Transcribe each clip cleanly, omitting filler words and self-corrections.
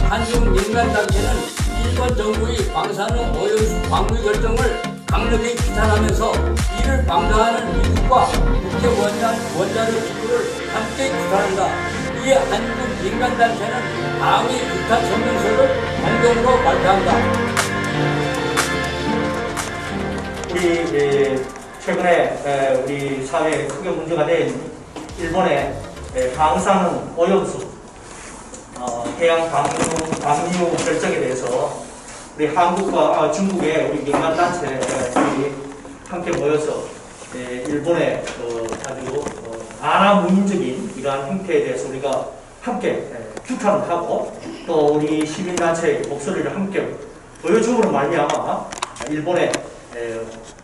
한중민간단체는 일본 정부의 방사능 오염수 방류 결정을 강력히 비판하면서 이를 방조하는 미국과 국제 원자력 기구를 함께 비판한다. 이에 한중민간단체는 다음의 비판 성명서를 공동으로 발표한다. 우리 최근에 우리 사회에 크게 문제가 된 일본의 방사능 오염수 해양 방류 결정에 대해서 우리 한국과 중국의 우리 민간단체들이 함께 모여서 일본의 아주 안하무인적인 이러한 행태에 대해서 우리가 함께 규탄을 하고 또 우리 시민단체의 목소리를 함께 보여줌으로 말미암아 일본의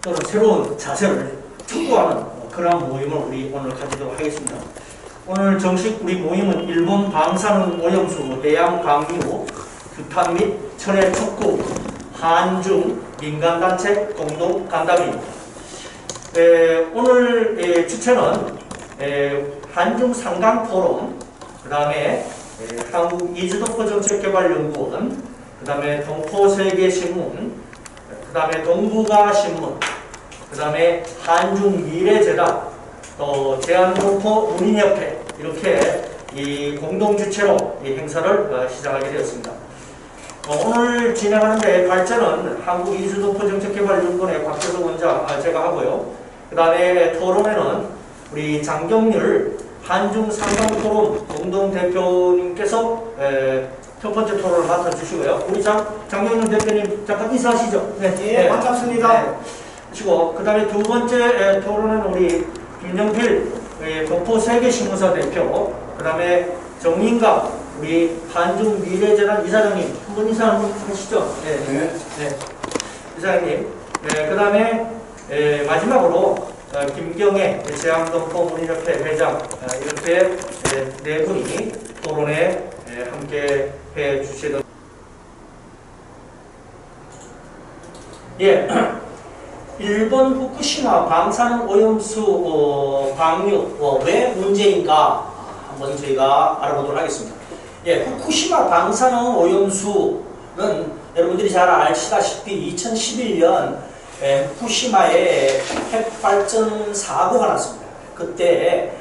또는 새로운 자세를 촉구하는 그러한 모임을 우리 오늘 가지도록 하겠습니다. 오늘 정식 우리 모임은 일본 방사능 오염수 해양 방류 규탄 및 철회 촉구 한중 민간단체 공동 간담회입니다. 오늘 주체는 한중 상강 포럼, 그 다음에 한국 이주도포 정책개발연구원, 그 다음에 동포세계신문, 그 다음에 동북아신문, 그 다음에 한중미래재단, 또 대한동포 문인협회 이렇게 이 공동주체로 이 행사를 시작하게 되었습니다. 오늘 진행하는데 발제는 한국이주도포 정책개발연구원의 곽재석 원장 제가 하고요. 그 다음에 토론회는 우리 장경률 한중상강포럼 공동대표님께서 첫 번째 토론을 맡아주시고요. 우리 장경률 대표님 잠깐 인사하시죠. 네, 반갑습니다. 네. 하시고 그 다음에 두 번째 토론은 우리 김영필 동포세계신문사 대표, 그 다음에 정인강 우리 한중미래재단 이사장님 한번 인사 한번 하시죠. 네. 이사장님. 그 다음에 마지막으로 김경애 제왕동포 문인협회 회장 이렇게 네 분이 토론에 함께 해 주시도록. 일본 후쿠시마 방사능 오염수 방류 왜 문제인가 한번 저희가 알아보도록 하겠습니다. 후쿠시마 방사능 오염수는 여러분들이 잘 아시다시피 2011년 후쿠시마에 핵발전 사고가 났습니다. 그때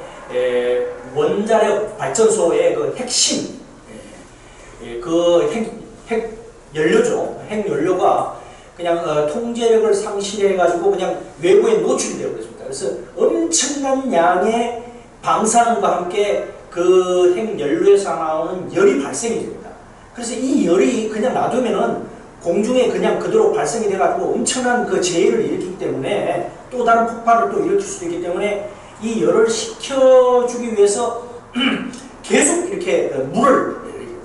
원자력 발전소의 그 핵심 그 핵 연료죠. 핵 연료가 그냥 통제력을 상실해가지고 그냥 외부에 노출이 되어 버렸습니다. 그래서 엄청난 양의 방사능과 함께 그 핵 연료에서 나오는 열이 발생이 됩니다. 그래서 이 열이 그냥 놔두면은 공중에 그냥 그대로 발생이 돼가지고 엄청난 그 재해를 일으키기 때문에 또 다른 폭발을 또 일으킬 수도 있기 때문에 이 열을 식혀주기 위해서 계속 이렇게 물을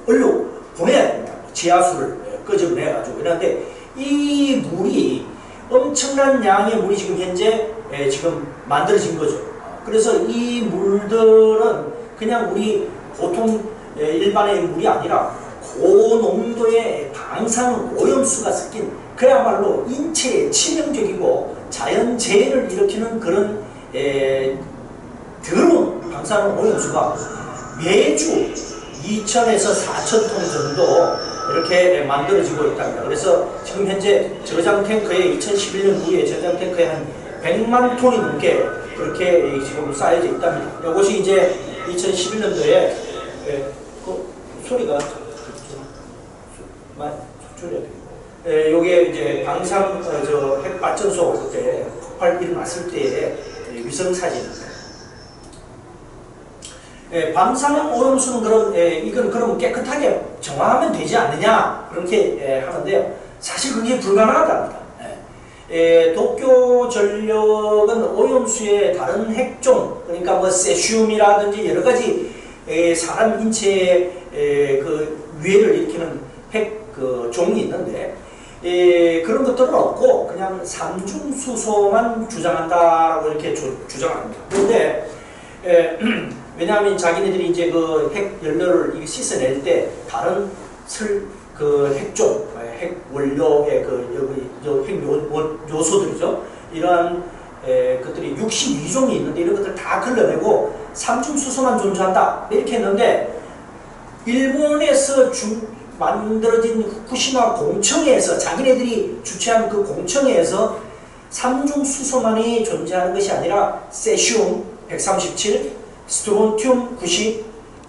얼려 보내야 됩니다. 지하수를 끄집어내가지고. 그런데 이 물이 엄청난 양의 물이 지금 현재 지금 만들어진 거죠. 그래서 이 물들은 그냥 우리 보통 일반의 물이 아니라 고농도의 방사능 오염수가 섞인 그야말로 인체에 치명적이고 자연재해를 일으키는 그런 더러운 방사능 오염수가 매주 2,000에서 4,000톤 정도 이렇게 만들어지고 있답니다. 그래서 지금 현재 저장 탱크에 2011년 이후에 저장 탱크에 한 100만 톤이 넘게 그렇게 지금 쌓여져 있답니다. 이것이 이제 2011년도에 그 소리가 요게 이제 방산 핵 발전소 그때 폭발 일어났을 때의 위성 사진입니다. 방사능 오염수는 그럼 이건 그럼 깨끗하게 정화하면 되지 않느냐 그렇게 하는데요. 사실 그게 불가능하답니다. 도쿄 전력은 오염수의 다른 핵종, 그러니까 뭐 세슘이라든지 여러 가지 사람 인체에 그 위해를 일으키는 핵 그 종이 있는데 그런 것들은 없고 그냥 삼중수소만 주장한다라고 이렇게 주장합니다. 그런데 왜냐하면 자기네들이 이제 그 핵 연료를 씻어낼 때 다른 그 핵종, 핵 원료의 그 핵 요소들이죠. 이러한 것들이 62종이 있는데 이런 것들 다 걸러내고 삼중수소만 존재한다 이렇게 했는데 일본에서 만들어진 후쿠시마 공청회에서 자기네들이 주최한 그 공청회에서 삼중수소만이 존재하는 것이 아니라 세슘 137, 스트론튬 90,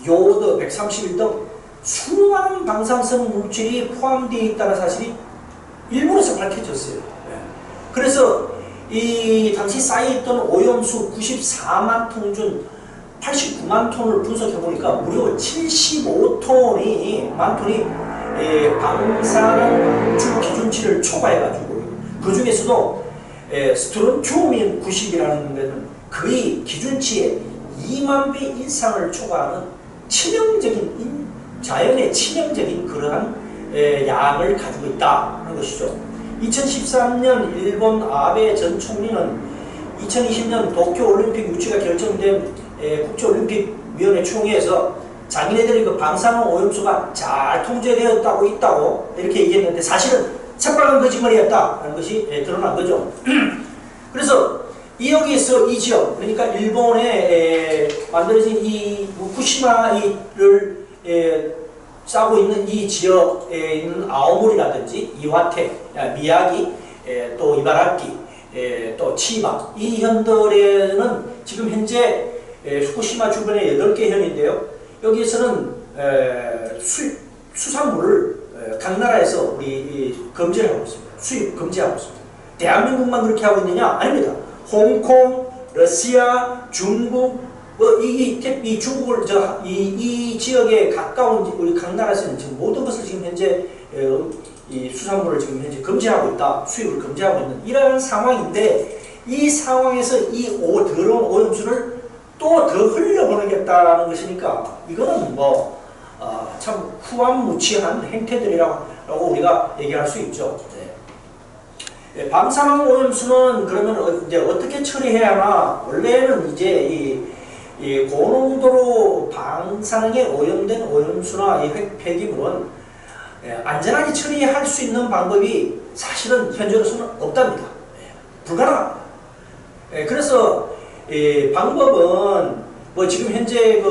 요오드 131 등 수많은 방사성 물질이 포함되어 있다는 사실이 일본에서 밝혀졌어요. 그래서 이 당시 쌓여있던 오염수 94만 톤 중 89만 톤을 분석해 보니까 무려 75톤이 방사능 방출 기준치를 초과해가지고 그 중에서도 스트론튬 90이라는 데는 거의 기준치의 2만 배 이상을 초과하는 치명적인 자연의 치명적인 그러한 양을 가지고 있다는 것이죠. 2013년 일본 아베 전 총리는 2020년 도쿄올림픽 유치가 결정된 국제올림픽위원회 총회에서 자기네들이 그 방사능 오염수가 잘 통제되었다고 있다고 이렇게 얘기했는데 사실은 새빨간 거짓말이었다는 것이 드러난 거죠. 그래서 여기에서 이 지역, 그러니까 일본에 만들어진 이 후쿠시마를 싸고 있는 이 지역에 있는 아오모리라든지 이와테, 미야기, 또 이바라키, 또 치바 이 현들에는 지금 현재 후쿠시마 주변에 8개 현인데요. 여기에서는 수산물을 각 나라에서 우리 금지를 하고 있습니다. 수입 금지하고 있습니다. 대한민국만 그렇게 하고 있느냐? 아닙니다. 홍콩, 러시아, 중국, 이 중국을 이 지역에 가까운 우리 각 나라에서는 지금 모든 것을 지금 현재 이 수산물을 지금 현재 금지하고 있다. 수입을 금지하고 있는 이러한 상황인데 이 상황에서 이 더러운 오염수를 또 더 흘려보내겠다는 것이니까 이거는 참 후한무치한 행태들이라고 우리가 얘기할 수 있죠. 방사능 오염수는 그러면 이제 어떻게 처리해야 하나? 원래는 이제 이 고농도로 방사능에 오염된 오염수나 이 폐기물은 안전하게 처리할 수 있는 방법이 사실은 현재로서는 없답니다. 불가능합니다. 그래서 방법은 지금 현재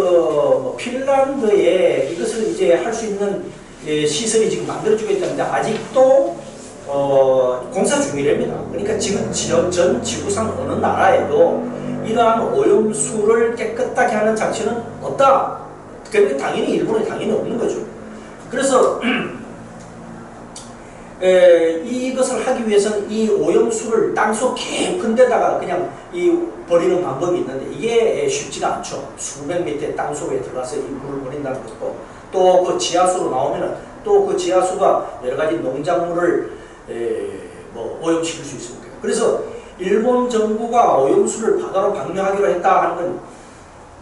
핀란드에 이것을 이제 할 수 있는 시설이 지금 만들어지고 있다는데 아직도 공사 중이랍니다. 그러니까 지금 전 지구상 어느 나라에도 이러한 오염수를 깨끗하게 하는 장치는 없다. 그런데 당연히 일본에 당연히 없는 거죠. 그래서 이것을 하기 위해서는 이 오염수를 땅속 깊은 데다가 그냥 버리는 방법이 있는데 이게 쉽지가 않죠. 수백 미터 땅속에 들어가서 이 물을 버린다는 것도 또 그 지하수로 나오면은 또 그 지하수가 여러 가지 농작물을 오염시킬 수 있습니다. 그래서 일본 정부가 오염수를 바다로 방류하기로 했다 하는 건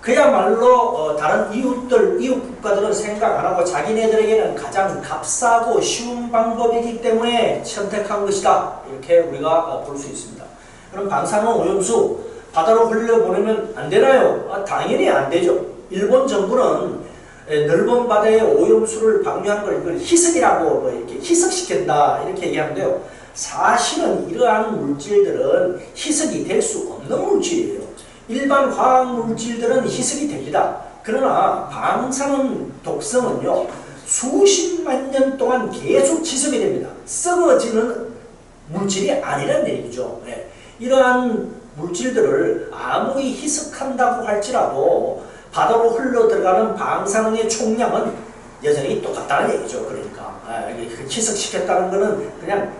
그야말로 다른 이웃 국가들은 생각 안 하고 자기네들에게는 가장 값싸고 쉬운 방법이기 때문에 선택한 것이다. 이렇게 우리가 볼 수 있습니다. 그럼 방사능 오염수 바다로 흘려보내면 안 되나요? 당연히 안 되죠. 일본 정부는 넓은 바다에 오염수를 방류하는 걸 이걸 희석이라고 이렇게 희석시킨다 이렇게 얘기하는데요. 사실은 이러한 물질들은 희석이 될 수 없는 물질이에요. 일반 화학 물질들은 희석이 됩니다. 그러나 방사능 독성은요 수십만 년 동안 계속 지속이 됩니다. 썩어지는 물질이 아니란 얘기죠. 이러한 물질들을 아무리 희석한다고 할지라도 바다로 흘러 들어가는 방사능의 총량은 여전히 똑같다는 얘기죠. 그러니까 희석시켰다는 것은 그냥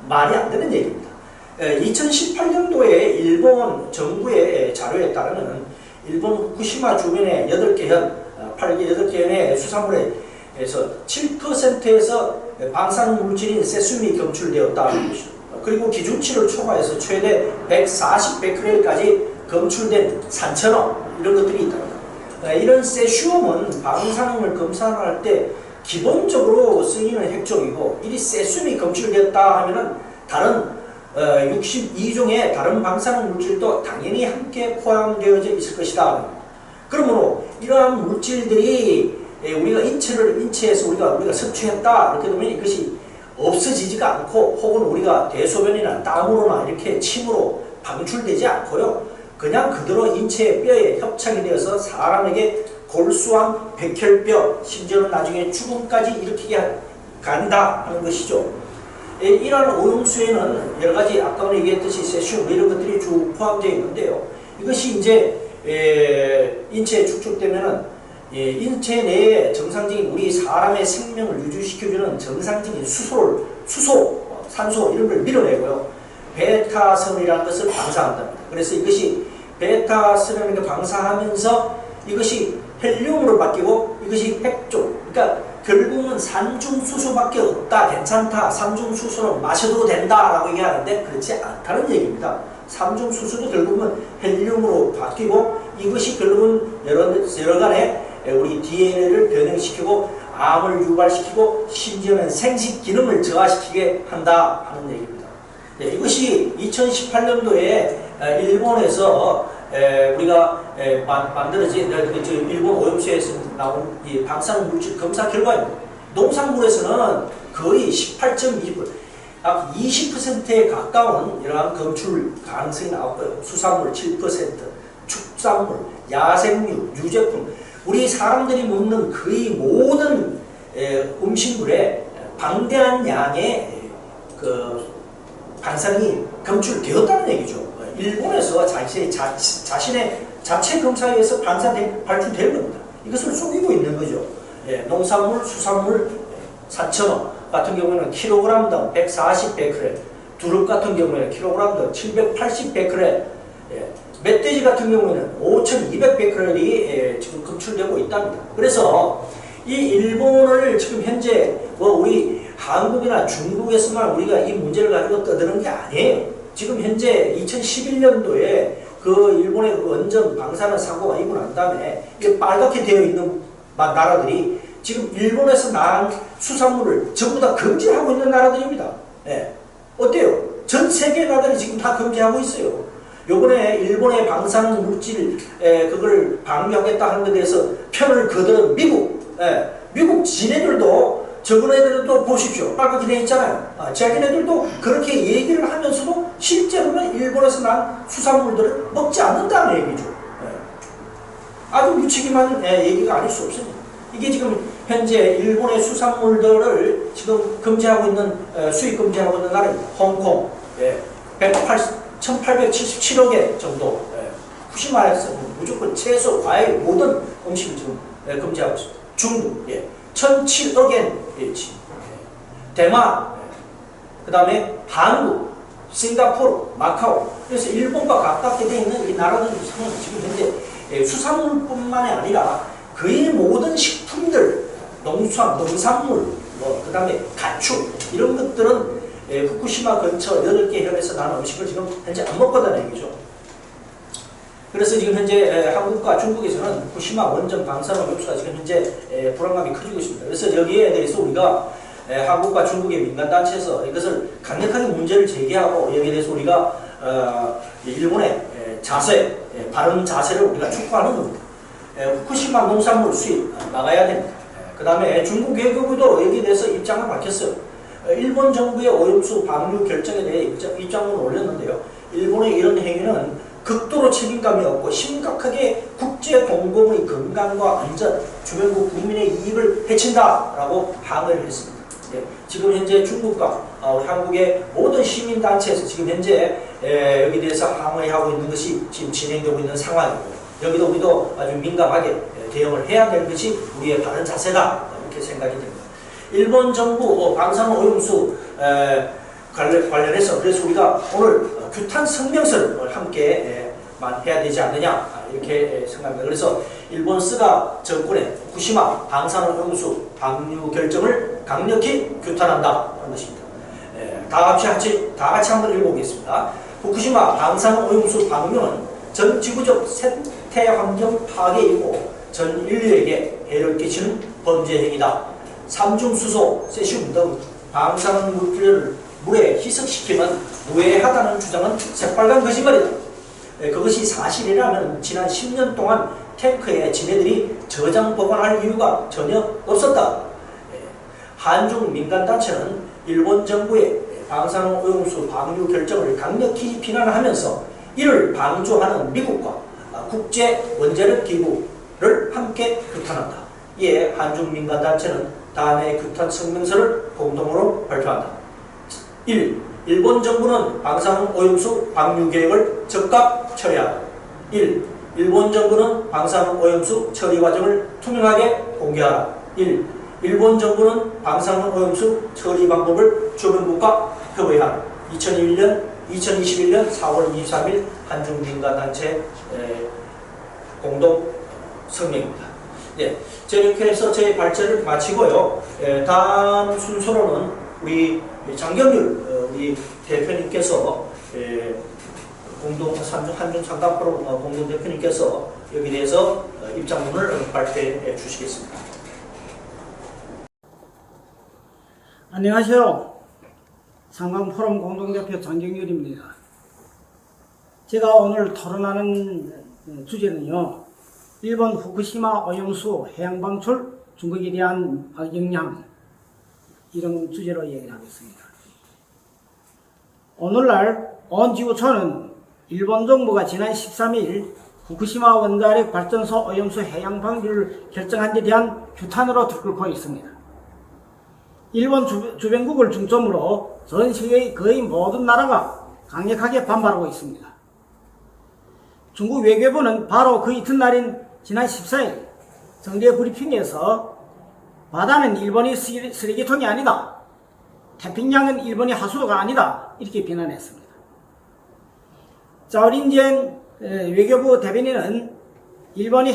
말이 안 되는 얘기입니다. 2018년도에 일본 정부의 자료에 따르면 일본 후쿠시마 주변의 8개 현의 수산물에서 7%에서 방사능 물질인 세슘이 검출되었다는 것이죠. 그리고 기준치를 초과해서 최대 140베크렐까지 검출된 산천어 이런 것들이 있답니다. 이런 세슘은 방사능을 검사할 때 기본적으로 쓰이는 핵종이고 이 세슘이 검출되었다 하면은 다른 62종의 다른 방사능 물질도 당연히 함께 포함되어져 있을 것이다. 그러므로 이러한 물질들이 우리가 인체에서 우리가 섭취했다 이렇게 되면 이것이 없어지지가 않고 혹은 우리가 대소변이나 땀으로나 이렇게 침으로 방출되지 않고요. 그냥 그대로 인체의 뼈에 협착이 되어서 사람에게 골수암, 백혈병, 심지어는 나중에 죽음까지 일으키게 간다 하는 것이죠. 이러한 오염수에는 여러 가지 아까 얘기했듯이 세슘 이런 것들이 쭉 포함되어 있는데요. 이것이 이제 인체에 축적되면은 인체 내에 정상적인 우리 사람의 생명을 유지시켜주는 정상적인 수소, 산소 이런 걸 밀어내고요. 베타선이라는 것을 방사한답니다. 그래서 이것이 베타선이라는 걸 방사하면서 이것이 헬륨으로 바뀌고 이것이 핵종, 그러니까 결국은 산중수소밖에 없다, 괜찮다, 산중수소는 마셔도 된다라고 얘기하는데 그렇지 않다는 얘기입니다. 산중수소도 결국은 헬륨으로 바뀌고 이것이 결국은 여러 간의 우리 DNA를 변형시키고 암을 유발시키고 심지어는 생식 기능을 저하시키게 한다 하는 얘기입니다. 이것이 2018년도에 일본에서 우리가 만들어진 일본 오염수에서 나온 이 방사능 물질 검사 결과입니다. 농산물에서는 거의 18.2%, 약 20%에 가까운 이러한 검출 가능성이 나왔고요. 수산물 7%, 축산물, 야생류, 유제품, 우리 사람들이 먹는 거의 모든 음식물에 방대한 양의 그 방사능이 검출되었다는 얘기죠. 일본에서 자신의 자체 검사에 의해서 발출될 겁니다. 이것을 속이고 있는 거죠. 농산물, 수산물 4,000원 같은 경우에는 킬로그램당 140 베크렐, 두릅 같은 경우에는 킬로그램당 780 베크렐, 멧돼지 같은 경우에는 5,200 베크렐이 지금 검출되고 있답니다. 그래서 이 일본을 지금 현재 우리 한국이나 중국에서만 우리가 이 문제를 가지고 떠드는 게 아니에요. 지금 현재 2011년도에 그 일본의 원전 방사능 사고가 있고 난 다음에 이게 빨갛게 되어 있는 나라들이 지금 일본에서 난 수산물을 전부 다 금지하고 있는 나라들입니다. 어때요? 전 세계 나라들이 지금 다 금지하고 있어요. 요번에 일본의 방사능 물질 그걸 방류하겠다 하는 것에 대해서 편을 거둔 미국 지네들도 저번 애들도 보십시오. 빨갛게 되어 있잖아요. 자기네들도 그렇게 얘기를 하면서도 실제로는 일본에서 난 수산물들을 먹지 않는다는 얘기죠. 아주 무책임한 얘기가 아닐 수 없습니다. 이게 지금 현재 일본의 수산물들을 지금 금지하고 있는 수입 금지하고 있는 나라입니다. 홍콩 1,877억 정도, 후쿠시마에서 무조건 채소, 과일 모든 음식을 지금 금지하고 있습니다. 중국 1,007억 엔치, 대만, 그 다음에 한국, 싱가포르, 마카오. 그래서 일본과 가깝게 되어 있는 이 나라들은 지금 현재 수산물뿐만이 아니라 거의 모든 식품들, 농산물, 그 다음에 가축 이런 것들은 후쿠시마 근처 8개 현에서 나는 음식을 지금 현재 안 먹거든요, 얘기죠. 그래서 지금 현재 한국과 중국에서는 후쿠시마 원전 방사능 오염수가 지금 현재 불안감이 커지고 있습니다. 그래서 여기에 대해서 우리가 한국과 중국의 민간단체에서 이것을 강력하게 문제를 제기하고 여기에 대해서 우리가 일본의 자세, 바른 자세를 우리가 촉구하는 겁니다. 후쿠시마 농산물 수입 막아야 됩니다. 그 다음에 중국 외교부도 여기에 대해서 입장을 밝혔어요. 일본 정부의 오염수 방류 결정에 대해 입장을 올렸는데요. 일본의 이런 행위는 극도로 책임감이 없고 심각하게 국제 공공의 건강과 안전, 주변국 국민의 이익을 해친다라고 항의를 했습니다. 지금 현재 중국과 우리 한국의 모든 시민단체에서 지금 현재 여기에 대해서 항의하고 있는 것이 지금 진행되고 있는 상황이고, 여기도 우리도 아주 민감하게 대응을 해야 되는 것이 우리의 바른 자세다, 이렇게 생각이 됩니다. 일본 정부 방사능 오염수 관련해서 그래서 우리가 오늘 규탄 성명서를 함께 해야 되지 않느냐, 이렇게 생각합니다. 그래서 일본 스가 정권의 후쿠시마 방사능 오염수 방류 결정을 강력히 규탄한다 하는 것입니다. 다 같이 한번 읽어보겠습니다. 후쿠시마 방사능 오염수 방류는 전 지구적 생태 환경 파괴이고 전 인류에게 해를 끼치는 범죄 행위다. 삼중수소, 세슘 등 방사능 물질을 물에 희석시키면 무해하다는 주장은 새빨간 거짓말이다. 그것이 사실이라면 지난 10년 동안 탱크에 지네들이 저장 보관할 이유가 전혀 없었다. 한중 민간단체는 일본 정부의 방사능 오염수 방류 결정을 강력히 비난하면서 이를 방조하는 미국과 국제 원자력 기구를 함께 규탄한다. 이에 한중민간단체는 다음의 규탄 성명서를 공동으로 발표한다. 1. 일본 정부는 방사능 오염수 방류 계획을 즉각 처리하라. 1. 일본 정부는 방사능 오염수 처리 과정을 투명하게 공개하라. 1. 일본 정부는 방사능 오염수 처리 방법을 주변국과 협의하라. 2021년 4월 23일 한중민간단체 공동 성명입니다. 네, 저는 이렇게 해서 저희 발제를 마치고요. 다음 순서로는 우리 장경률 우리 대표님께서 한중 상담 포럼 공동 대표님께서 여기에 대해서 입장문을 발표해 주시겠습니다. 안녕하세요. 상강포럼 공동대표 장경률입니다. 제가 오늘 토론하는 주제는요, 일본 후쿠시마 오염수 해양방출 중국에 대한 영향, 이런 주제로 얘기를 하겠습니다. 오늘날 온 지구촌은 일본 정부가 지난 13일 후쿠시마 원자력 발전소 오염수 해양 방류를 결정한 데 대한 규탄으로 들끓고 있습니다. 일본 주변국을 중점으로 전 세계의 거의 모든 나라가 강력하게 반발하고 있습니다. 중국 외교부는 바로 그 이튿날인 지난 14일 정례 브리핑에서 바다는 일본이 쓰레기통이 아니다, 태평양은 일본이 하수도가 아니다, 이렇게 비난했습니다. 자오린젠 외교부 대변인은 일본이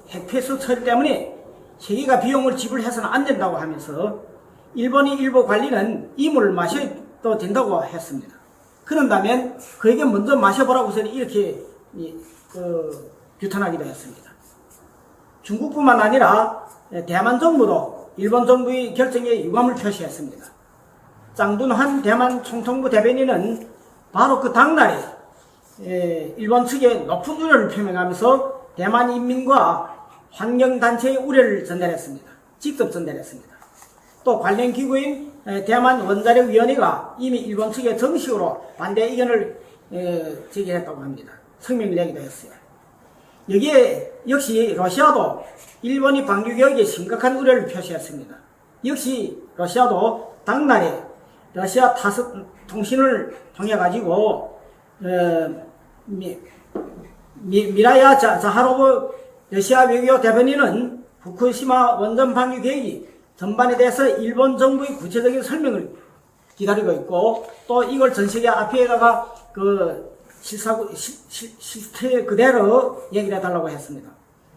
핵폐수 처리 때문에 세계가 비용을 지불해서는 안 된다고 하면서 일본이 일부 관리는 이 물을 마셔도 된다고 했습니다. 그런다면 그에게 먼저 마셔보라고서 이렇게 규탄하기도 했습니다. 중국뿐만 아니라 대만 정부도 일본 정부의 결정에 유감을 표시했습니다. 장둔환 대만 총통부 대변인은 바로 그 당날에 일본 측에 높은 우려를 표명하면서 대만 인민과 환경단체의 우려를 전달했습니다. 직접 전달했습니다. 또 관련 기구인 대만 원자력위원회가 이미 일본 측에 정식으로 반대 의견을 제기했다고 합니다. 성명을 내기도 했어요. 여기에 역시 러시아도 일본이 방류 계획에 심각한 우려를 표시했습니다. 역시 러시아도 당날에 러시아 타스 통신을 통해 가지고 미라야 자하로브 러시아 외교 대변인은 후쿠시마 원전 방류 계획이 전반에 대해서 일본 정부의 구체적인 설명을 기다리고 있고, 또 이걸 전 세계 앞에다가 실태 그대로 얘기를 해달라고 했습니다.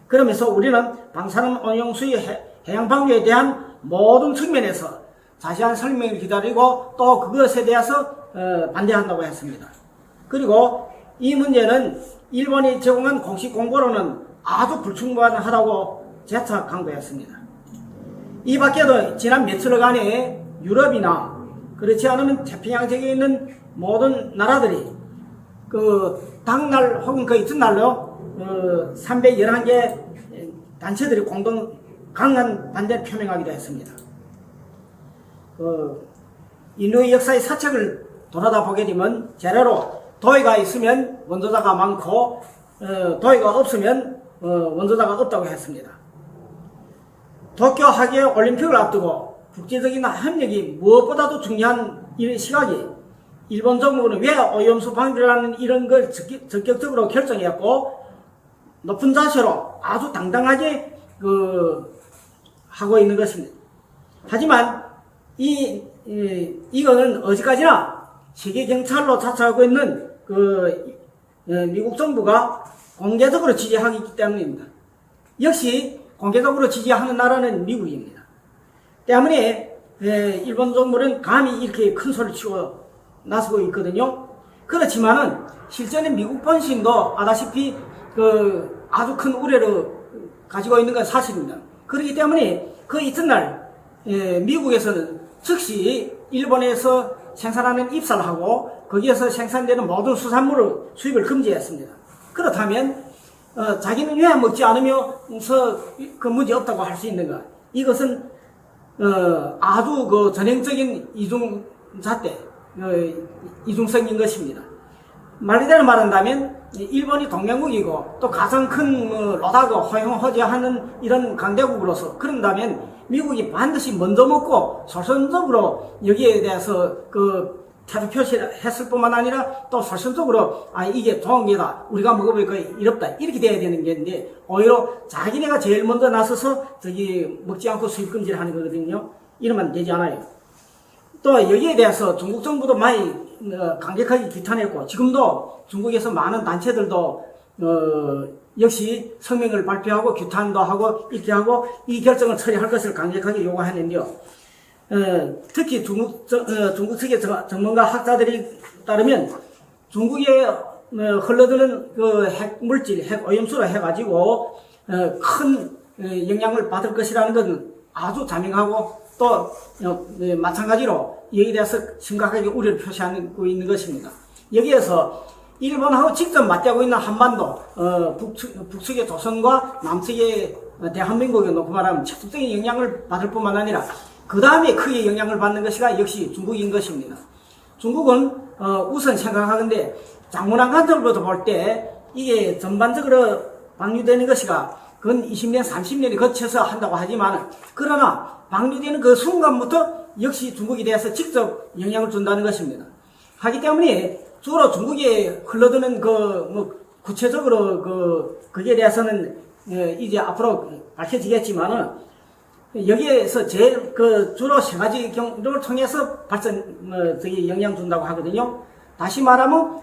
그러면서 우리는 방사능 오염수의 해양 방류에 대한 모든 측면에서 자세한 설명을 기다리고 또 그것에 대해서 반대한다고 했습니다. 그리고 이 문제는 일본이 제공한 공식 공고로는 아주 불충분하다고 재차 강조했습니다. 이 밖에도 지난 며칠간에 유럽이나 그렇지 않으면 태평양 지역에 있는 모든 나라들이 당날 혹은 그 이튿날로 311개 단체들이 공동 강한 반대를 표명하기도 했습니다. 인류의 역사의 사책을 돌아다 보게 되면 재래로 도의가 있으면 원조자가 많고 도의가 없으면 원조자가 없다고 했습니다. 도쿄 하계 올림픽을 앞두고 국제적인 협력이 무엇보다도 중요한 이 시각이 일본 정부는 왜 오염수 방류라는 이런 걸 적극적으로 결정했고 높은 자세로 아주 당당하게 하고 있는 것입니다. 하지만 이거는 어디까지나 세계 경찰로 자처하고 있는 미국 정부가 공개적으로 지지하기 때문입니다. 역시 공개적으로 지지하는 나라는 미국입니다. 때문에 일본 정부는 감히 이렇게 큰 소리를 치고 나서고 있거든요. 그렇지만은 실제는 미국 본신도 아다시피 아주 큰 우려를 가지고 있는 건 사실입니다. 그렇기 때문에 그 이튿날 미국에서는 즉시 일본에서 생산하는 입사를 하고 거기에서 생산되는 모든 수산물의 수입을 금지했습니다. 그렇다면 자기는 왜 먹지 않으면서 그 문제 없다고 할 수 있는가? 이것은 아주 전형적인 이중잣대, 이중성인 것입니다. 말대로 말한다면 일본이 동맹국이고 또 가장 큰 로다고 허용허지하는 이런 강대국으로서 그런다면 미국이 반드시 먼저 먹고 솔선적으로 여기에 대해서 그 태도 표시를 했을 뿐만 아니라 또 솔선적으로 이게 좋은 게다 우리가 먹어보니까 이롭다 이렇게 돼야 되는 게인데 오히려 자기네가 제일 먼저 나서서 저기 먹지 않고 수입 금지를 하는 거거든요. 이러면 되지 않아요. 또 여기에 대해서 중국 정부도 많이 강력하게 규탄했고 지금도 중국에서 많은 단체들도 역시 성명을 발표하고 규탄도 하고 이렇게 하고 이 결정을 처리할 것을 강력하게 요구하는데요. 특히 중국 측의 전문가 학자들이 따르면 중국에 흘러드는 그 핵 물질, 핵 오염수로 해가지고 큰 영향을 받을 것이라는 것은 아주 자명하고 또 마찬가지로 여기에 대해서 심각하게 우려를 표시하고 있는 것입니다. 여기에서 일본하고 직접 맞대고 있는 한반도, 북측의 조선과 남측의 대한민국에 놓고 말하면 직접적인 영향을 받을 뿐만 아니라 그 다음에 크게 영향을 받는 것이가 역시 중국인 것입니다. 중국은 우선 생각하건대 장문한 관점으로도 볼 때 이게 전반적으로 방류되는 것이가 근 20년, 30년이 거쳐서 한다고 하지만 그러나 방류되는 그 순간부터 역시 중국에 대해서 직접 영향을 준다는 것입니다. 하기 때문에 주로 중국에 흘러드는 구체적으로 그에 대해서는 이제 앞으로 밝혀지겠지만은 여기에서 제일 주로 세 가지 경로를 통해서 영향 준다고 하거든요. 다시 말하면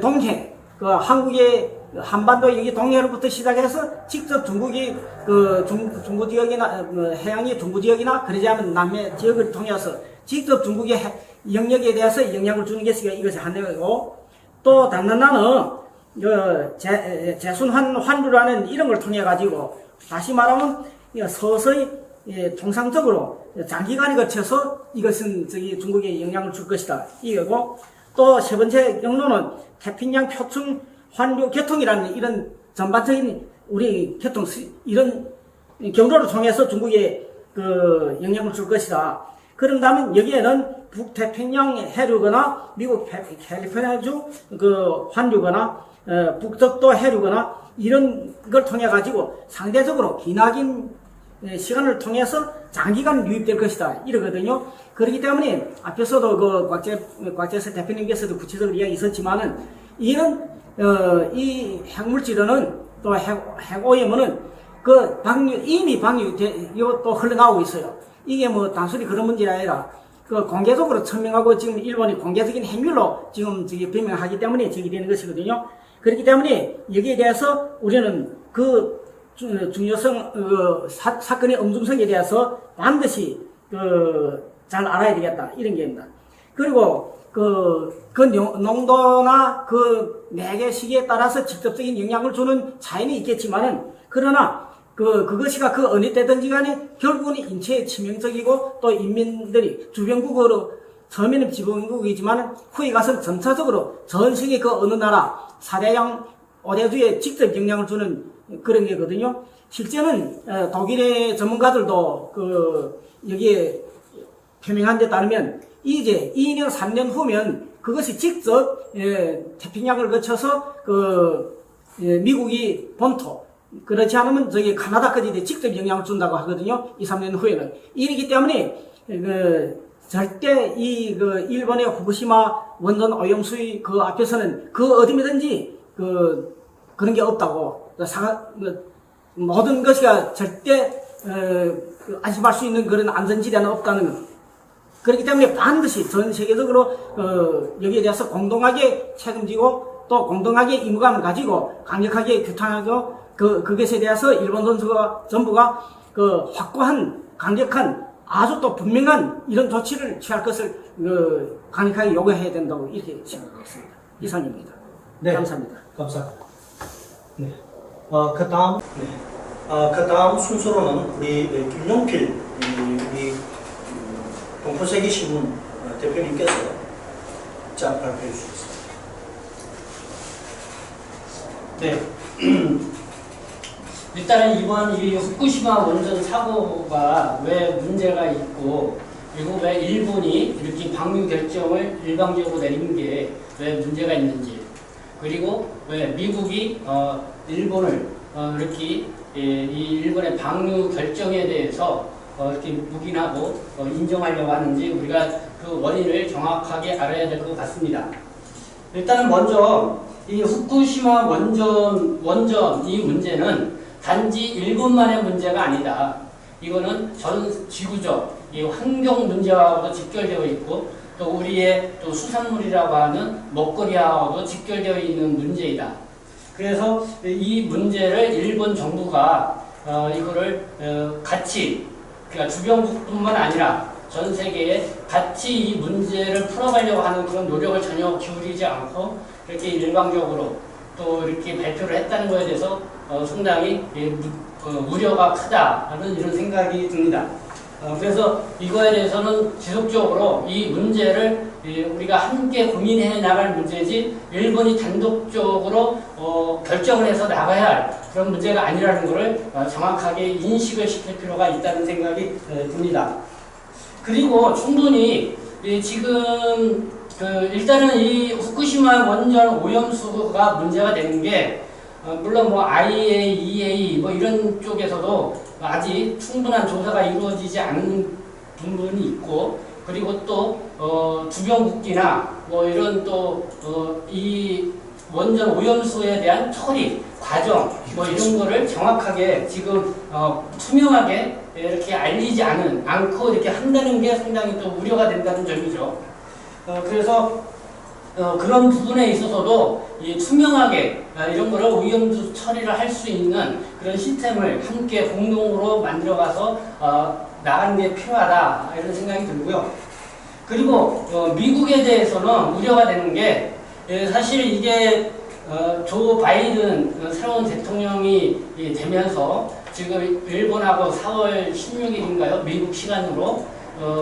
동해 한국의 한반도 여기 동해로부터 시작해서 직접 중국이 중부 지역이나 해양의 중부 지역이나 그러지 않은 남해 지역을 통해서 직접 중국의 영역에 대해서 영향을 주는 게 이것이 하나이고 또 다른 하나는 재순환 환류라는 이런 걸 통해 가지고 다시 말하면 서서히 통상적으로 장기간에 거쳐서 이것은 중국에 영향을 줄 것이다. 이거고 또 세 번째 경로는 태평양 표층 환류 개통이라는 이런 전반적인 우리 개통 이런 경로를 통해서 중국에 영향을 줄 것이다. 그런다면 여기에는 북태평양 해류거나 미국 캘리포니아주 환류거나 북적도 해류거나 이런 걸 통해 가지고 상대적으로 기나긴 시간을 통해서 장기간 유입될 것이다 이러거든요. 그렇기 때문에 앞에서도 곽재석 대표님께서도 구체적으로 이야기 있었지만은 이런 이 핵물질은 또 핵오염은 이미 또 흘러나오고 있어요. 이게 단순히 그런 문제가 아니라 공개적으로 천명하고 지금 일본이 공개적인 행위로 지금 변명하기 때문에 제기되는 것이거든요. 그렇기 때문에 여기에 대해서 우리는 중요성, 사건의 엄중성에 대해서 반드시 잘 알아야 되겠다 이런 게입니다. 그리고 농도나 매개 시기에 따라서 직접적인 영향을 주는 차이는 있겠지만은 그러나 그것이가 어느 때든지 간에 결국은 인체에 치명적이고 또 인민들이 주변국으로 처음에는 지방국이지만 후에 가서 전차적으로 전 세계 어느 나라 4대양 5대주에 직접 영향을 주는 그런 게거든요. 실제는 독일의 전문가들도 여기에 표명한 데 따르면 이제 2년 3년 후면 그것이 직접 태평양을 거쳐서 미국이 본토 그렇지 않으면 카나다까지 직접 영향을 준다고 하거든요. 2, 3년 후에는. 이러기 때문에 절대 일본의 후쿠시마 원전 오염수의 앞에서는 어디든지 그런 게 없다고 모든 것이가 절대 안심할 수 있는 그런 안전지대는 없다는 것. 그렇기 때문에 반드시 전 세계적으로 여기에 대해서 공동하게 책임지고 또 공동하게 임무감을 가지고 강력하게 규탄하고 그것에 대해서 일본 정부가 확고한 강력한 아주 또 분명한 이런 조치를 취할 것을 강력하게 요구해야 된다고 이렇게 생각하겠습니다. 이상입니다. 네. 감사합니다. 감사합니다. 네. 그 다음 순서로는 우리 김용필 우리 동포세계신문 대표님께서 발표해 주시겠습니다. 네. 일단은 이번 이 후쿠시마 원전 사고가 왜 문제가 있고 그리고 왜 일본이 이렇게 방류 결정을 일방적으로 내린 게 왜 문제가 있는지, 그리고 왜 미국이 일본을 이렇게 이 일본의 방류 결정에 대해서 이렇게 묵인하고 인정하려고 하는지 우리가 그 원인을 정확하게 알아야 될 것 같습니다. 일단은 먼저 이 후쿠시마 원전 이 문제는 단지 일본만의 문제가 아니다. 이거는 전 지구적 이 환경 문제하고도 직결되어 있고 또 우리의 또 수산물이라고 하는 먹거리하고도 직결되어 있는 문제이다. 그래서 이 문제를 일본 정부가 이거를 같이, 그러니까 주변국뿐만 아니라 전 세계에 같이 이 문제를 풀어가려고 하는 그런 노력을 전혀 기울이지 않고 이렇게 일방적으로 또 이렇게 발표를 했다는 것에 대해서 상당히 우려가 크다는 이런 생각이 듭니다. 그래서 이거에 대해서는 지속적으로 이 문제를 우리가 함께 고민해 나갈 문제지 일본이 단독적으로 결정을 해서 나가야 할 그런 문제가 아니라는 것을 정확하게 인식을 시킬 필요가 있다는 생각이 듭니다. 그리고 충분히 지금 일단은 이 후쿠시마 원전 오염수가 문제가 되는 게 물론 뭐 IAEA 뭐 이런 쪽에서도 아직 충분한 조사가 이루어지지 않은 부분이 있고, 그리고 또 주변국기나 뭐 이런 또 이 원전 오염수에 대한 처리 과정 뭐 이런 거를 정확하게 지금 투명하게 이렇게 알리지 않고 이렇게 한다는 게 상당히 또 우려가 된다는 점이죠. 그래서 그런 부분에 있어서도 이 투명하게 이런 거를 오염수 처리를 할 수 있는 그런 시스템을 함께 공동으로 만들어가서 나가는 게 필요하다 이런 생각이 들고요. 그리고 미국에 대해서는 우려가 되는 게 사실 이게 조 바이든 새로운 대통령이 되면서 지금 일본하고 4월 16일인가요? 미국 시간으로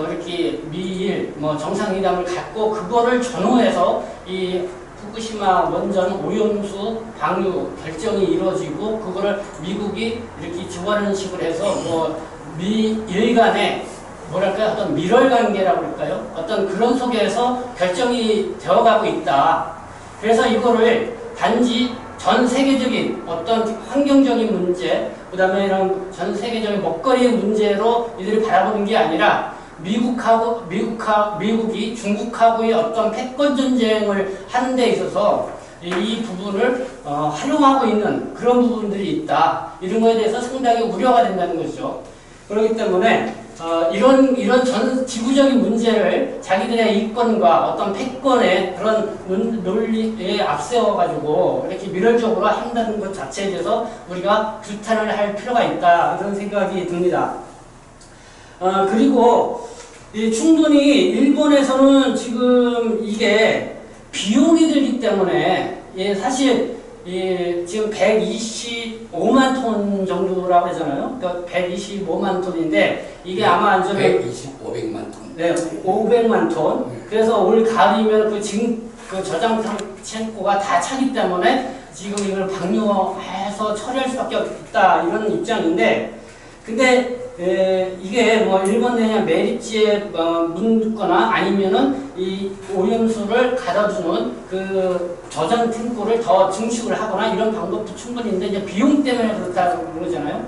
이렇게 미일 정상회담을 갖고 그거를 전후해서 이 후쿠시마 원전 오염수 방류 결정이 이루어지고 그거를 미국이 이렇게 지원하는 식으로 해서 미일 간의 뭐랄까요? 어떤 밀월 관계라고 할까요? 어떤 그런 속에서 결정이 되어가고 있다. 그래서 이거를 단지 전 세계적인 어떤 환경적인 문제, 그 다음에 이런 전 세계적인 먹거리 문제로 이들이 바라보는 게 아니라 미국이 중국하고의 어떤 패권 전쟁을 하는 데 있어서 이 부분을 활용하고 있는 그런 부분들이 있다. 이런 거에 대해서 상당히 우려가 된다는 것이죠. 그렇기 때문에 이런 전 지구적인 문제를 자기들의 이권과 어떤 패권의 그런 논리에 앞세워가지고 이렇게 밀월적으로 한다는 것 자체에 대해서 우리가 규탄을 할 필요가 있다. 이런 생각이 듭니다. 그리고 충분히 일본에서는 지금 이게 비용이 들기 때문에 사실 지금 125만 톤 정도라고 하잖아요. 그러니까 125만 톤인데 이게 아마 500만 톤. 네, 500만 톤. 그래서 올 가을이면 지금 저장 창고가 다 차기 때문에 지금 이걸 방류해서 처리할 수밖에 없다 이런 입장인데, 근데 이게 일본 내냐 메리츠에 묻거나 아니면은 이 오염수를 가둬주는 그 저장 탱크를 더 증축을 하거나 이런 방법도 충분히 있는데 이제 비용 때문에 그렇다고 그러잖아요.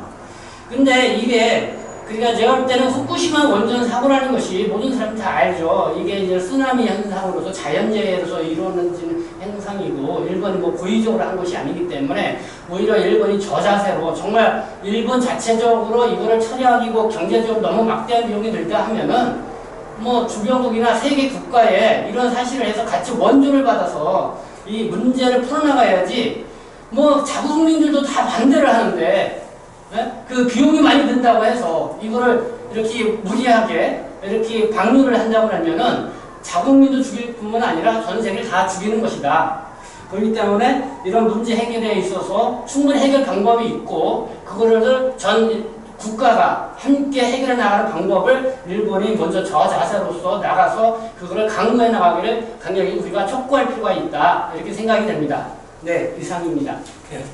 근데 이게 그러니까 제가 볼 때는 후쿠시마 원전 사고라는 것이 모든 사람이 다 알죠. 이게 이제 쓰나미 현상으로서 자연재해로서 이루어지는 현상이고 일본이 고의적으로 한 것이 아니기 때문에 오히려 일본이 저자세로 정말 일본 자체적으로 이거를 처리하기고 경제적으로 너무 막대한 비용이 들다 하면은 주변국이나 세계 국가에 이런 사실을 해서 같이 원조를 받아서 이 문제를 풀어나가야지 자국민들도 다 반대를 하는데 그 비용이 많이 든다고 해서 이거를 이렇게 무리하게 이렇게 방류를 한다고 하면은 자국민도 죽일 뿐만 아니라 전 세계를 다 죽이는 것이다. 그렇기 때문에 이런 문제 해결에 있어서 충분히 해결 방법이 있고 그거를 전 국가가 함께 해결해 나가는 방법을 일본이 먼저 저자세로서 나가서 그거를 강구해 나가기를 강력히 우리가 촉구할 필요가 있다. 이렇게 생각이 됩니다. 네, 이상입니다. 네.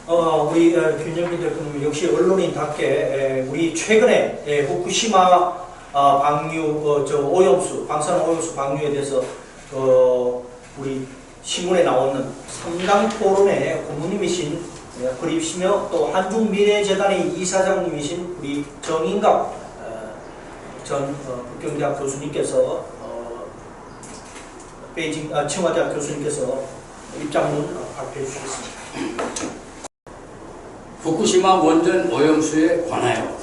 우리 균형님들 역시 언론인답게 우리 최근에 후쿠시마 오염수, 방사능 오염수 방류에 대해서 우리 신문에 나오는 3강 포럼의 고문님이신 그립시며 또 한중미래재단의 이사장님이신 우리 정인갑 전 북경대학 교수님께서 베이징清华대학 교수님께서 입장문 발표해 주시겠습니다. 후쿠시마 원전 오염수에 관하여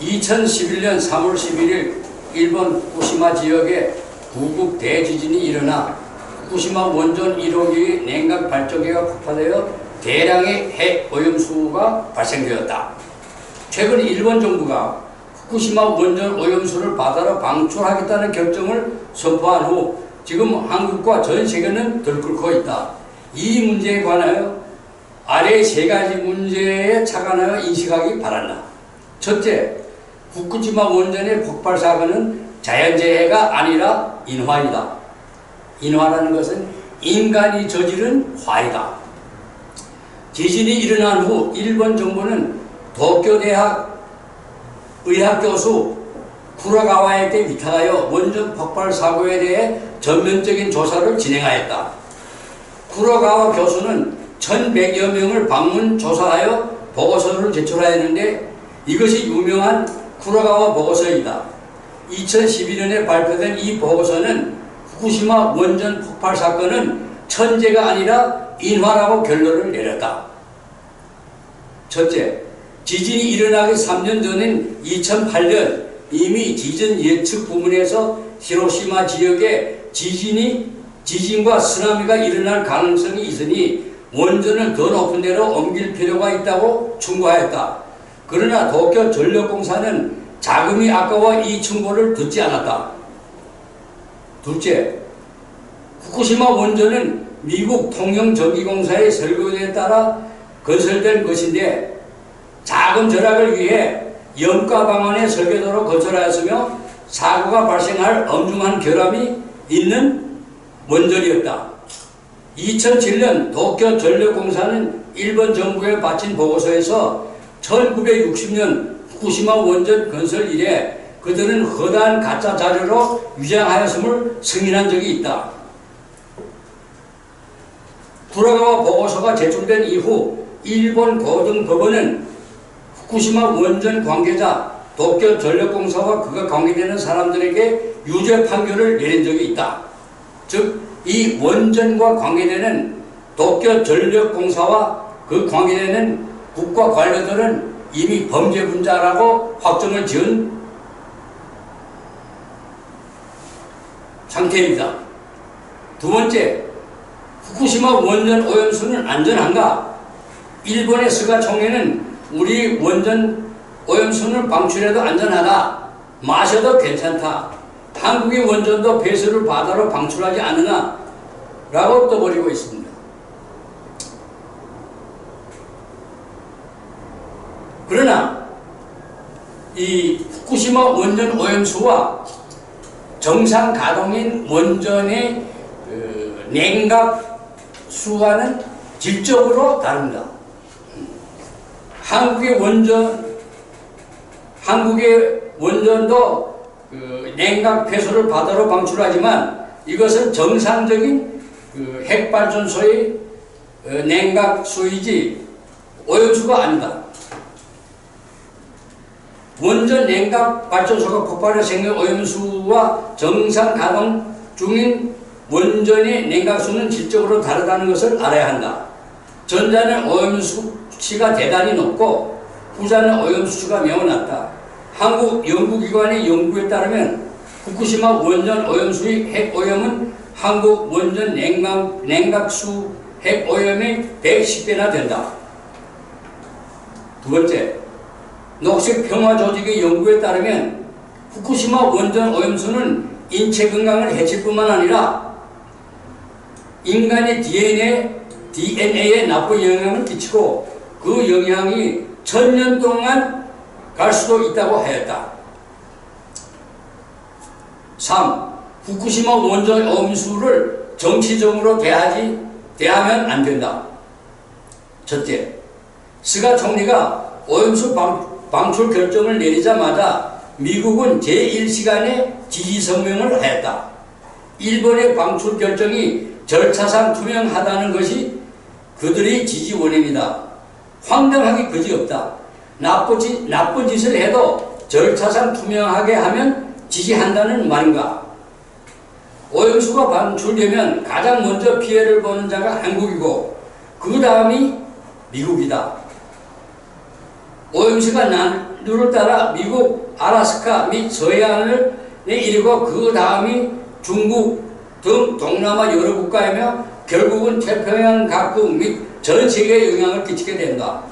2011년 3월 11일 일본 후쿠시마 지역에 구급 대지진이 일어나 후쿠시마 원전 1호기 냉각 발전기가 폭파되어 대량의 핵 오염수가 발생되었다. 최근 일본 정부가 후쿠시마 원전 오염수를 바다로 방출하겠다는 결정을 선포한 후 지금 한국과 전 세계는 들끓고 있다. 이 문제에 관하여 아래 세 가지 문제에 착안하여 인식하기 바란다. 첫째, 후쿠시마 원전의 폭발 사고는 자연재해가 아니라 인화이다. 인화라는 것은 인간이 저지른 화이다. 지진이 일어난 후 일본 정부는 도쿄대학 의학교수 쿠로가와에게 위탁하여 원전 폭발 사고에 대해 전면적인 조사를 진행하였다. 쿠로가와 교수는 1100여 명을 방문 조사하여 보고서를 제출하였는데 이것이 유명한 쿠로가와 보고서이다. 2011년에 발표된 이 보고서는 후쿠시마 원전 폭발 사건은 천재가 아니라 인화라고 결론을 내렸다. 첫째, 지진이 일어나기 3년 전인 2008년 이미 지진 예측 부문에서 히로시마 지역에 지진과 쓰나미가 일어날 가능성이 있으니 원전을 더 높은 데로 옮길 필요가 있다고 충고하였다. 그러나 도쿄 전력공사는 자금이 아까워 이 충고를 듣지 않았다. 둘째, 후쿠시마 원전은 미국 통영전기공사의 설계도에 따라 건설된 것인데 자금 절약을 위해 염가 방안의 설계도로 건설하였으며 사고가 발생할 엄중한 결함이 있는 원전이었다. 2007년 도쿄 전력공사는 일본 정부에 바친 보고서에서 1960년 후쿠시마 원전 건설 이래 그들은 허다한 가짜 자료로 위장하였음을 승인한 적이 있다. 쿠로가와 보고서가 제출된 이후 일본 고등법원은 후쿠시마 원전 관계자 도쿄 전력공사와 그가 관계되는 사람들에게 유죄 판결을 내린 적이 있다. 즉, 이 원전과 관계되는 도쿄 전력공사와 그 관계되는 국가 관료들은 이미 범죄 분자라고 확정을 지은 상태입니다. 두 번째, 후쿠시마 원전 오염수는 안전한가? 일본의 스가 총리는 우리 원전 오염수는 방출해도 안전하다. 마셔도 괜찮다. 한국의 원전도 폐수를 바다로 방출하지 않으나 라고 떠버리고 있습니다. 그러나 이 후쿠시마 원전 오염수와 정상 가동인 원전의 냉각수와는 질적으로 다릅니다. 한국의 원전도 냉각 폐수를 바다로 방출하지만 이것은 정상적인 핵발전소의 냉각수이지 오염수가 아니다. 원전 냉각 발전소가 폭발해 생긴 오염수와 정상 가동 중인 원전의 냉각수는 질적으로 다르다는 것을 알아야 한다. 전자는 오염수치가 대단히 높고 후자는 오염수치가 매우 낮다. 한국 연구기관의 연구에 따르면 후쿠시마 원전 오염수의 핵오염은 한국 원전 냉각수 핵오염의 110배나 된다. 두 번째, 녹색평화조직의 연구에 따르면 후쿠시마 원전 오염수는 인체 건강을 해칠 뿐만 아니라 인간의 DNA에 나쁜 영향을 끼치고 그 영향이 1000년 동안 갈 수도 있다고 하였다. 3. 후쿠시마 원전 오염수를 정치적으로 대하면 안 된다. 첫째, 스가 총리가 오염수 방출 결정을 내리자마자 미국은 제1시간에 지지 성명을 하였다. 일본의 방출 결정이 절차상 투명하다는 것이 그들의 지지 원인이다. 황당하기 그지없다. 나쁜 짓을 해도 절차상 투명하게 하면 지지한다는 말인가? 오염수가 방출되면 가장 먼저 피해를 보는 자가 한국이고 그 다음이 미국이다. 오염수가 난루를 따라 미국 알래스카 및 서해안을 이르고 그 다음이 중국 등 동남아 여러 국가이며 결국은 태평양 각국 및 전 세계에 영향을 끼치게 된다.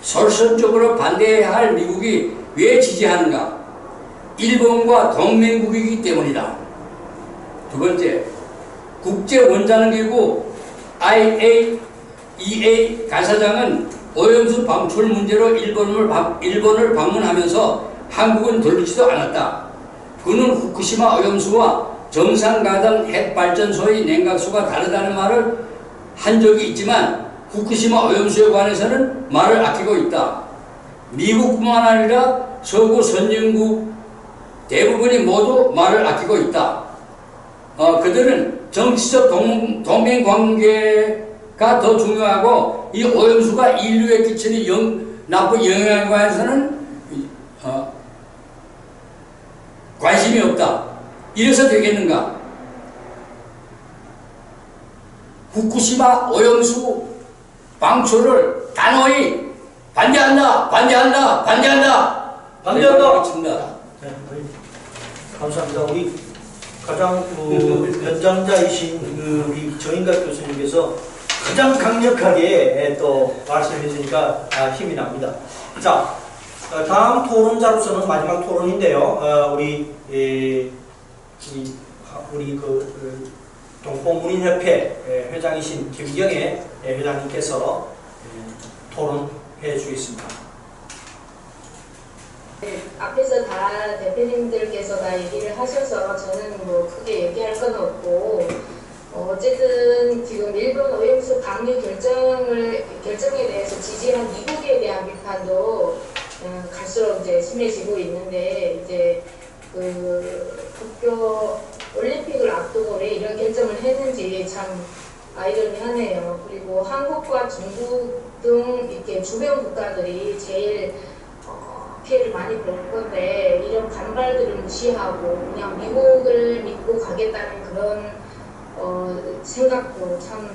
설선적으로 반대해야 할 미국이 왜 지지하는가? 일본과 동맹국이기 때문이다. 두 번째, 국제원자력기구 IAEA 간사장은 오염수 방출 문제로 일본을 방문하면서 한국은 들르지도 않았다. 그는 후쿠시마 오염수와 정상가당 핵발전소의 냉각수가 다르다는 말을 한 적이 있지만 후쿠시마 오염수에 관해서는 말을 아끼고 있다. 미국뿐만 아니라 서구 선진국 대부분이 모두 말을 아끼고 있다. 그들은 정치적 동맹관계가 더 중요하고 이 오염수가 인류에 끼치는 나쁜 영향에 관해서는 관심이 없다. 이래서 되겠는가? 후쿠시마 오염수 방출을 단호히 반대한다. 네, 감사합니다. 우리 가장 연장자이신 우리 정인각 교수님께서 가장 강력하게 또 말씀해 주니까 힘이 납니다. 자, 다음 토론자로서는 마지막 토론인데요. 우리 동포문인협회 회장이신 김경애 회장님께서 토론해 주겠습니다. 앞에서 다 대표님들께서 다 얘기를 하셔서 저는 뭐 크게 얘기할 건 없고 어쨌든 지금 일본 오염수 방류 결정에 대해서 지지한 미국에 대한 비판도 갈수록 이제 심해지고 있는데 이제 도쿄 올림픽을 앞두고 왜 이런 결정을 했는지 참 아이러니하네요. 그리고 한국과 중국 등 이렇게 주변 국가들이 제일 피해를 많이 볼 건데 이런 반발들을 무시하고 그냥 미국을 믿고 가겠다는 그런 생각도 참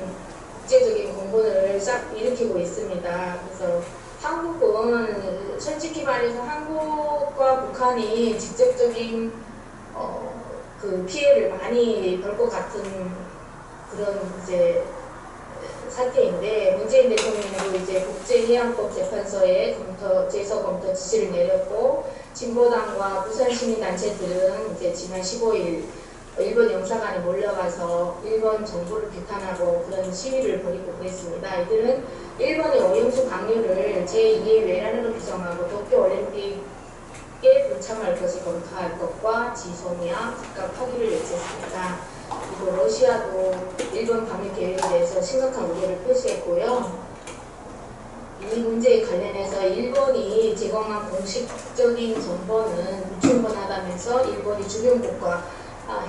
국제적인 공분을 싹 일으키고 있습니다. 그래서 한국은 솔직히 말해서 한국과 북한이 직접적인 그 피해를 많이 볼 것 같은 그런 이제 사태인데 문재인 대통령도 이제 국제해양법 재판소에 재서 검토 지시를 내렸고 진보당과 부산시민단체들은 이제 지난 15일 일본 영사관에 몰려가서 일본 정부를 비판하고 그런 시위를 벌이고 그랬습니다. 이들은 일본의 오염수 방류를 제2의 외란으로 규정하고 도쿄올림픽에 불참할 것을 검토할 것과 지소미아 즉각 파기를 외쳤습니다. 그리고 러시아도 일본 방류 계획에 대해서 심각한 우려를 표시했고요. 이 문제에 관련해서 일본이 제공한 공식적인 정보는 무충분하다면서 일본이 주변국과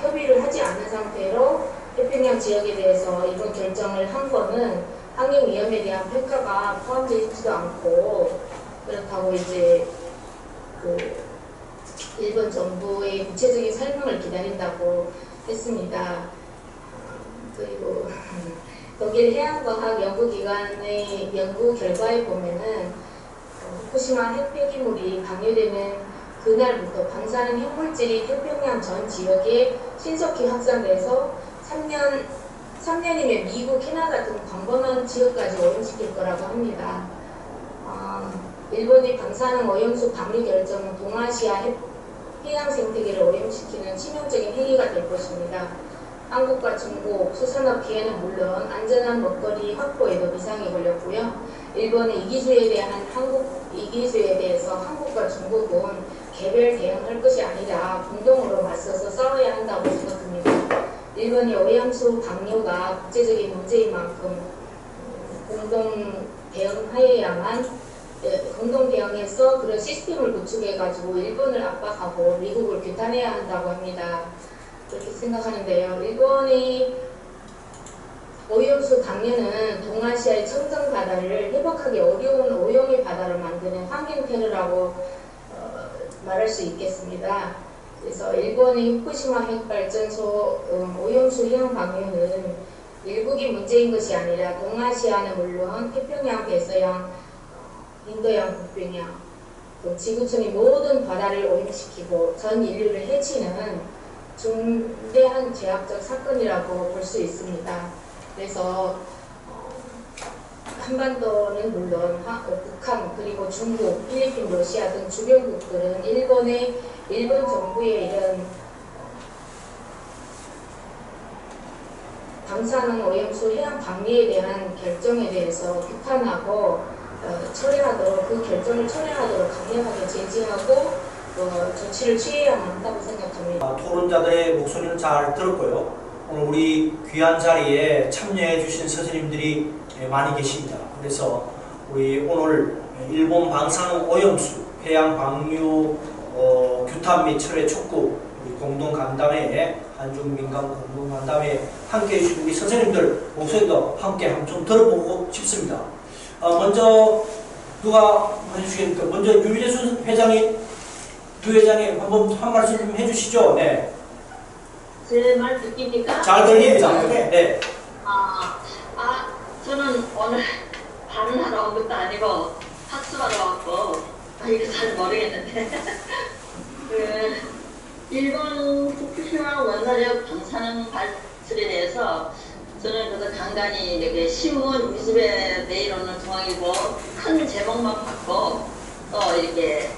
협의를 하지 않은 상태로 태평양 지역에 대해서 이번 결정을 한 거는 환경 위험에 대한 평가가 포함되어 있지도 않고 그렇다고 이제 일본 정부의 구체적인 설명을 기다린다고 했습니다. 그리고 독일 해양과학 연구기관의 연구 결과에 보면은 후쿠시마 핵폐기물이 방류되는 그날부터 방사능 핵물질이 태평양 전 지역에 신속히 확산돼서 3년이면 미국, 캐나다 등 광범위한 지역까지 오염시킬 거라고 합니다. 일본의 방사능 오염수 방류 결정은 동아시아 해양 생태계를 오염시키는 치명적인 행위가 될 것입니다. 한국과 중국, 수산업 피해는 물론 안전한 먹거리 확보에도 비상이 걸렸고요. 일본의 이기주의에 대해서 한국과 중국은 개별 대응할 것이 아니라 공동으로 맞서서 싸워야 한다고 생각합니다. 일본이 오염수 방류가 국제적인 문제인 만큼 공동 대응하여야만 공동 대응해서 그런 시스템을 구축해가지고 일본을 압박하고 미국을 규탄해야 한다고 합니다. 그렇게 생각하는데요. 일본이 오염수 방류는 동아시아의 청정 바다를 회복하기 어려운 오염의 바다로 만드는 환경 테러라고 말할 수 있겠습니다. 그래서 일본의 후쿠시마 핵발전소 오염수 해양 방류는 일국이 문제인 것이 아니라 동아시아는 물론 태평양, 대서양, 인도양, 북冰양, 지구촌의 모든 바다를 오염시키고 전 인류를 해치는 중대한 제약적 사건이라고 볼 수 있습니다. 그래서 한반도는 물론 북한 그리고 중국, 필리핀, 러시아 등 주변국들은 일본 정부의 이런 방사능 오염수 해양 방류에 대한 결정에 대해서 비판하고 철회하도록 그 결정을 철회하도록 강력하게 제지하고 조치를 취해야만 한다고 생각합니다. 토론자들의 목소리는 잘 들었고요. 오늘 우리 귀한 자리에 참여해 주신 선생님들이 많이 계십니다. 그래서 우리 오늘 일본 방사능 오염수 해양 방류 규탄 및 철회 촉구 우리 공동 간담회 한중 민간 공동 간담회 함께 해주신 우리 선생님들 목소리도 함께 한번 좀 들어보고 싶습니다. 먼저 누가 해주시겠습니까? 먼저 유재순 회장님, 두 회장님 한번 한 말씀 좀 해주시죠. 네. 제 말 듣깁니까? 잘 들립니다. 네. 저는 오늘 발언하러 온 것도 아니고 학습하러 왔고, 이거 잘 모르겠는데. 일본 후쿠시마 원자력 방사능 발출에 대해서 저는 그래서 간간히 이렇게 신문, 유튜브에 내일 오는 중앙일보 큰 제목만 받고 또 이렇게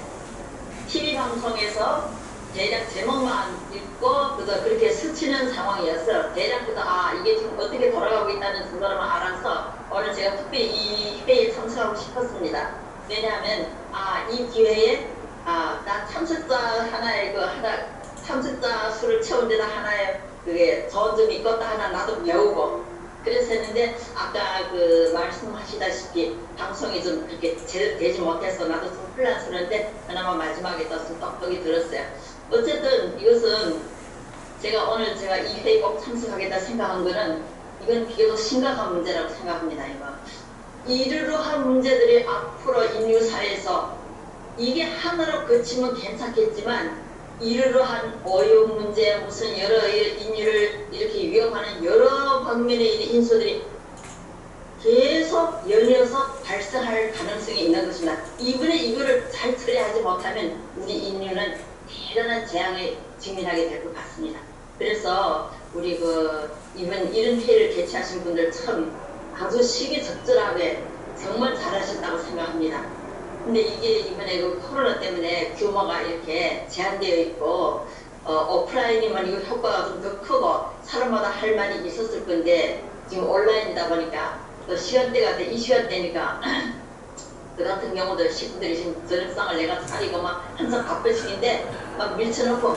TV 방송에서 대략 제목만 읽고 그래서 그렇게 스치는 상황이었어요. 대략 그래서 이게 지금 어떻게 돌아가고 있다는 정도로만 알아서 오늘 제가 특별히 이 회의에 참석하고 싶었습니다. 왜냐하면 이 기회에 나 참석자 하나의 참석자 수를 채운 데다 하나의 그게 좋은 점이 있겠다 하나 나도 배우고 그래서 했는데 아까 그 말씀하시다시피 방송이 좀 그렇게 제대로 되지 못해서 나도 좀 혼란스러운데 그나마 마지막에 또 좀 똑똑히 들었어요. 어쨌든 이것은 제가 이 회의 꼭 참석하겠다 생각한 거는 이건 비교적 심각한 문제라고 생각합니다. 이러한 문제들이 앞으로 인류 사회에서 이게 하나로 그치면 괜찮겠지만 이러한 오염 문제 무슨 여러 인류를 이렇게 위협하는 여러 방면의 인수들이 계속 연이어서 발생할 가능성이 있는 것입니다. 이번에 이거를 잘 처리하지 못하면 우리 인류는 대단한 재앙에 직면하게 될 것 같습니다. 그래서 우리 이런 회의를 개최하신 분들 참 아주 시기적절하게 정말 잘하셨다고 생각합니다. 근데 이게 이번에 코로나 때문에 규모가 이렇게 제한되어 있고 오프라인이면 이거 효과가 좀 더 크고 사람마다 할 말이 있었을 건데 지금 온라인이다 보니까 또 시간대가 이 시간대니까 그 같은 경우도 식구들이 지금 저녁상을 내가 차리고 막 항상 바쁘시는데 막 밀쳐놓고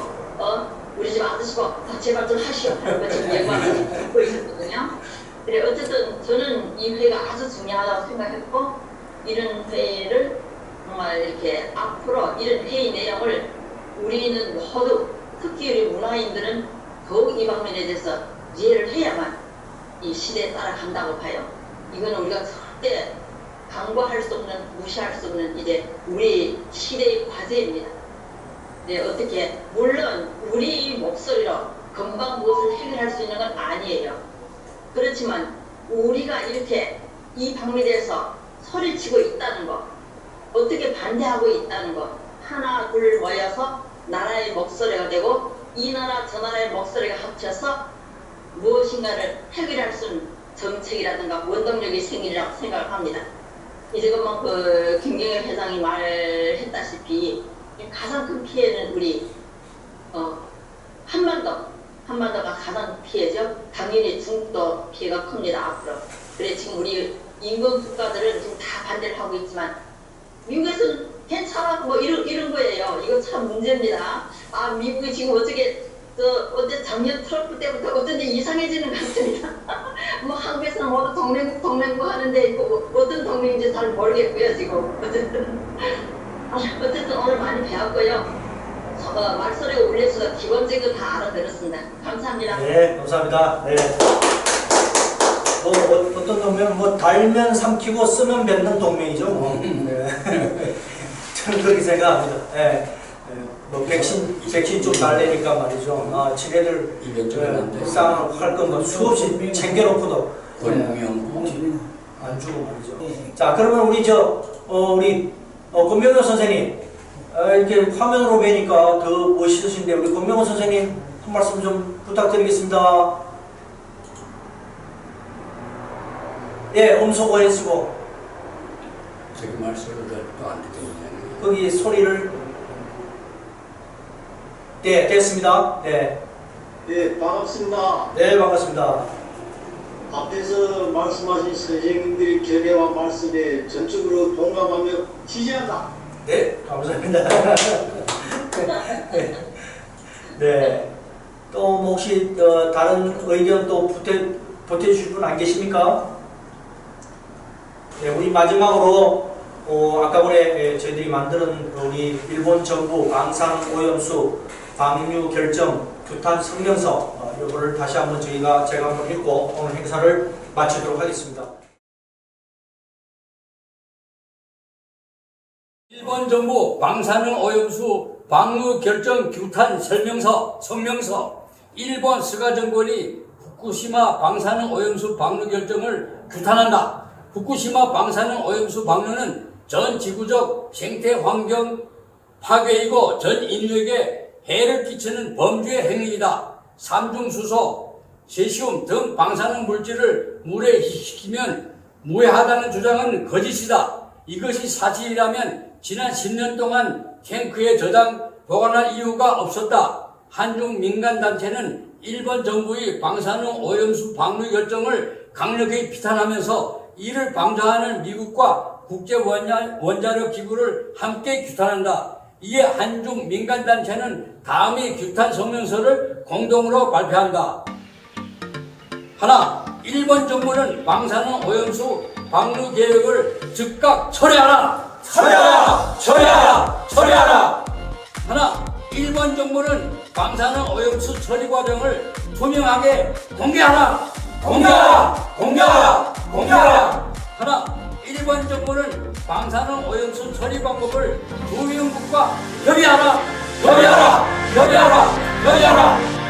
우리 집 아저씨 제발 좀 하시오 하는 거 지금 예고하고 듣고 있었거든요. 그래 어쨌든 저는 이 회의가 아주 중요하다고 생각했고 이런 회의를 정말 이렇게 앞으로 이런 회의 내용을 우리는 모두 특히 우리 문화인들은 더욱 이 방면에 대해서 이해를 해야만 이 시대에 따라간다고 봐요. 이거는 우리가 절대 강구할 수 없는 무시할 수 없는 이제 우리 시대의 과제입니다. 네, 어떻게 물론 우리 목소리로 금방 무엇을 해결할 수 있는 건 아니에요. 그렇지만 우리가 이렇게 이 방면에 대해서 소리치고 있다는 것 어떻게 반대하고 있다는 것 하나 둘 모여서 나라의 목소리가 되고 이 나라 저 나라의 목소리가 합쳐서 무엇인가를 해결할 수 있는 정책이라든가 원동력이 생기리라고 생각을 합니다. 이제 김경엽 회장이 말했다시피 가장 큰 피해는 우리 한반도가 가장 피해죠. 당연히 중국도 피해가 큽니다. 앞으로. 그래 지금 우리 인근 국가들은 지금 다 반대를 하고 있지만 미국에서는 괜찮아 이런 거예요. 이거 참 문제입니다. 미국이 지금 어떻게 어제 작년 트럼프 때부터 어쩐지 이상해지는 것 같습니다. 뭐 한국에서는 모두 동맹국 하는데 뭐 어떤 동맹인지 잘 모르겠고요 지금. 어쨌든 오늘 많이 배웠고요. 말소리가 울려서 기본적으로 다 알아들었습니다. 감사합니다. 네, 감사합니다. 네. 뭐 어떤 동맹은 뭐 달면 삼키고 쓰면 뱉는 동맹이죠. 뭐. 네. 저는 그렇게 생각합니다. 네. 뭐 백신 좀 달래니까 말이죠. 지네들 싸움을 할 것만 수없이 챙겨놓고도 안 주고 말이죠. 자, 그러면 우리 우리 권명호 선생님 이렇게 화면으로 뵈니까 더 멋있으신데 우리 권명호 선생님 한 말씀 좀 부탁드리겠습니다. 예, 음소 고해쓰고 저기 말소리가 또안 듣겠네. 거기 소리를 네, 됐습니다. 네. 네, 반갑습니다. 네, 반갑습니다. 앞에서 말씀하신 선생님들의 견해와 말씀에 전적으로 동감하며 지지한다. 네, 감사합니다. 네. 또 혹시 다른 의견 또 보태주실 분 안 계십니까? 네, 우리 마지막으로 아까 전에 저희들이 만드는 우리 일본 정부 방산 오염수 방류 결정 규탄 성명서 이거를 다시 한번 제가 한번 읽고 오늘 행사를 마치도록 하겠습니다. 일본 정부 방사능 오염수 방류 결정 규탄 성명서 일본 스가 정권이 후쿠시마 방사능 오염수 방류 결정을 규탄한다. 후쿠시마 방사능 오염수 방류는 전 지구적 생태 환경 파괴이고 전 인류에게 해를 끼치는 범죄 행위이다. 삼중수소, 세슘 등 방사능 물질을 물에 희석시키면 무해하다는 주장은 거짓이다. 이것이 사실이라면 지난 10년 동안 탱크에 저장 보관할 이유가 없었다. 한중 민간단체는 일본 정부의 방사능 오염수 방류 결정을 강력히 비판하면서 이를 방조하는 미국과 국제원자력 기구를 함께 규탄한다. 이에 한중 민간단체는 다음의 규탄 성명서를 공동으로 발표한다. 하나, 일본 정부는 방사능 오염수 방류 계획을 즉각 철회하라! 철회하라! 철회하라! 철회하라! 하나, 일본 정부는 방사능 오염수 처리 과정을 투명하게 공개하라! 공개하라! 공개하라! 공개하라! 하나, 일본 정부는 방사능 오염수 처리 방법을 주위국과 협의하라! 협의하라! 협의하라! 협의하라!